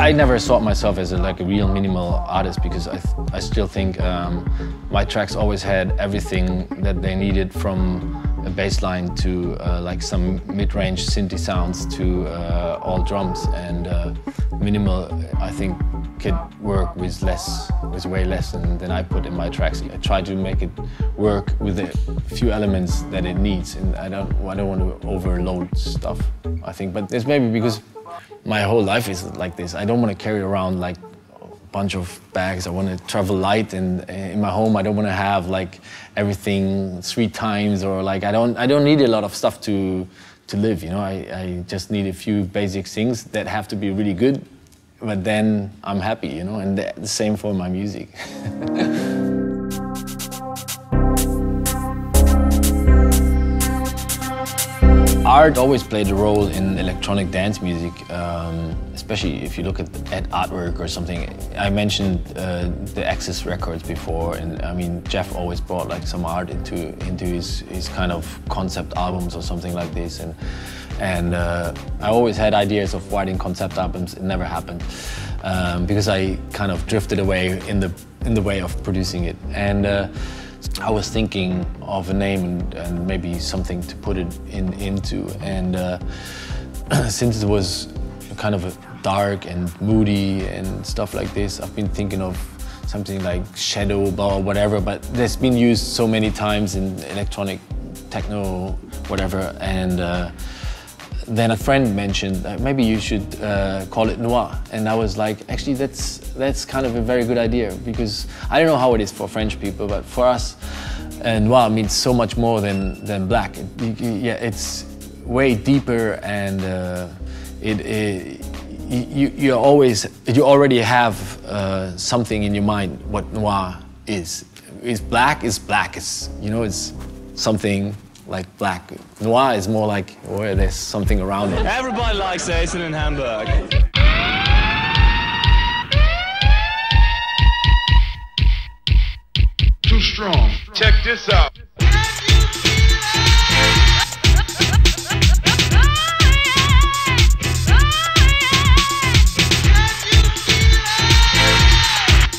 I never saw myself as like a real minimal artist because I still think my tracks always had everything that they needed, from a bass line to like some mid-range synthy sounds to all drums, and minimal I think could work with way less than I put in my tracks. I try to make it work with a few elements that it needs, and I don't want to overload stuff, I think. But it's maybe because my whole life is like this. I don't want to carry around like a bunch of bags. I want to travel light, and in my home I don't want to have like everything 3 times, or like I don't need a lot of stuff to live, you know. I just need a few basic things that have to be really good, but then I'm happy, you know, and the same for my music. Art always played a role in electronic dance music, especially if you look at artwork or something. I mentioned the Axis records before, and I mean Jeff always brought like some art into his kind of concept albums or something like this, and I always had ideas of writing concept albums. It never happened because I kind of drifted away in the way of producing it. And I was thinking of a name and maybe something to put it into, and since it was kind of dark and moody and stuff like this, I've been thinking of something like Shadow or whatever, but that's been used so many times in electronic techno, whatever, and then a friend mentioned maybe you should call it noir, and I was like, actually that's kind of a very good idea, because I don't know how it is for French people, but for us noir means so much more than black. Yeah, it's way deeper, and you already have something in your mind what noir is. Is black, it's, you know, it's something like black. Noir is more like where there's something around it. Everybody likes Asen in Hamburg. Too strong. Check this out.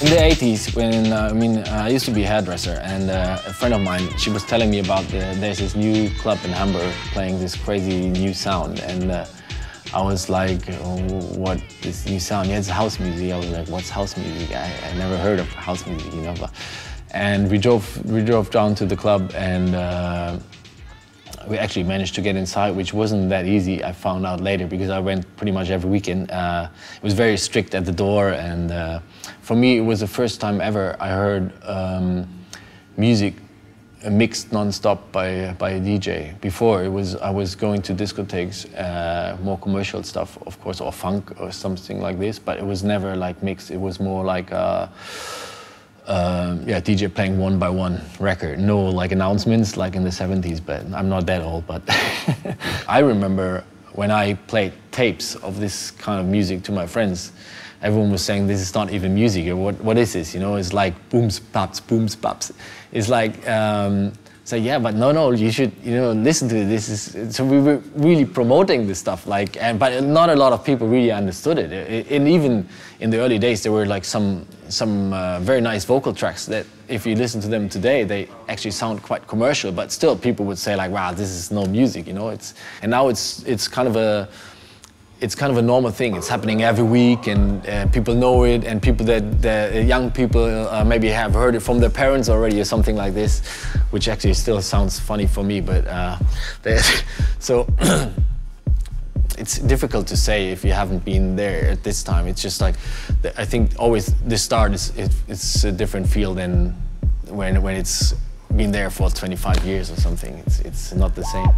In the 80s, when I used to be a hairdresser, and a friend of mine, she was telling me about there's this new club in Hamburg playing this crazy new sound, and I was like, oh, what this new sound? Yeah, it's house music. I was like, what's house music? I never heard of house music, you know. And we drove down to the club, and we actually managed to get inside, which wasn't that easy. I found out later because I went pretty much every weekend. It was very strict at the door, and for me, it was the first time ever I heard music mixed non-stop by a DJ. Before, I was going to discotheques, more commercial stuff, of course, or funk or something like this, but it was never like mixed. It was more like yeah, DJ playing one by one record. No like announcements like in the 70s, but I'm not that old, but I remember when I played tapes of this kind of music to my friends, everyone was saying this is not even music, or what is this, you know? It's like booms, pops, booms, pops. It's like, so yeah, but no, you should, you know, listen to this. So we were really promoting this stuff, like, but not a lot of people really understood it. And even in the early days, there were like some very nice vocal tracks that, if you listen to them today, they actually sound quite commercial, but still people would say like, wow, this is no music, you know? And now it's kind of a normal thing. It's happening every week, and people know it, and people that young people maybe have heard it from their parents already or something like this, which actually still sounds funny for me, but so it's difficult to say if you haven't been there at this time. It's just like, I think always the start it's a different feel than when it's been there for 25 years or something. It's not the same.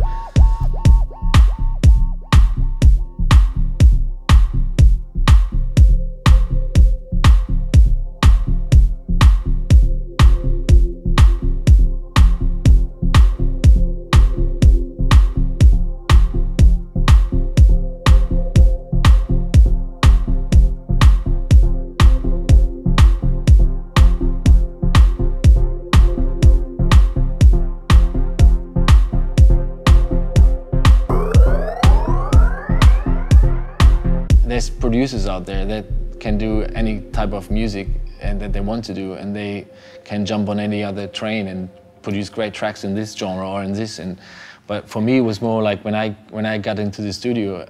there's producers out there that can do any type of music and that they want to do, and they can jump on any other train and produce great tracks in this genre or in this. But for me, it was more like when I got into the studio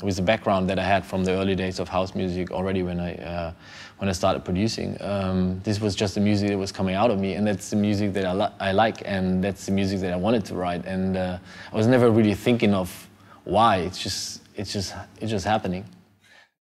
with the background that I had from the early days of house music already when I started producing. This was just the music that was coming out of me, and that's the music that I like, and that's the music that I wanted to write. And I was never really thinking of why. It's just happening.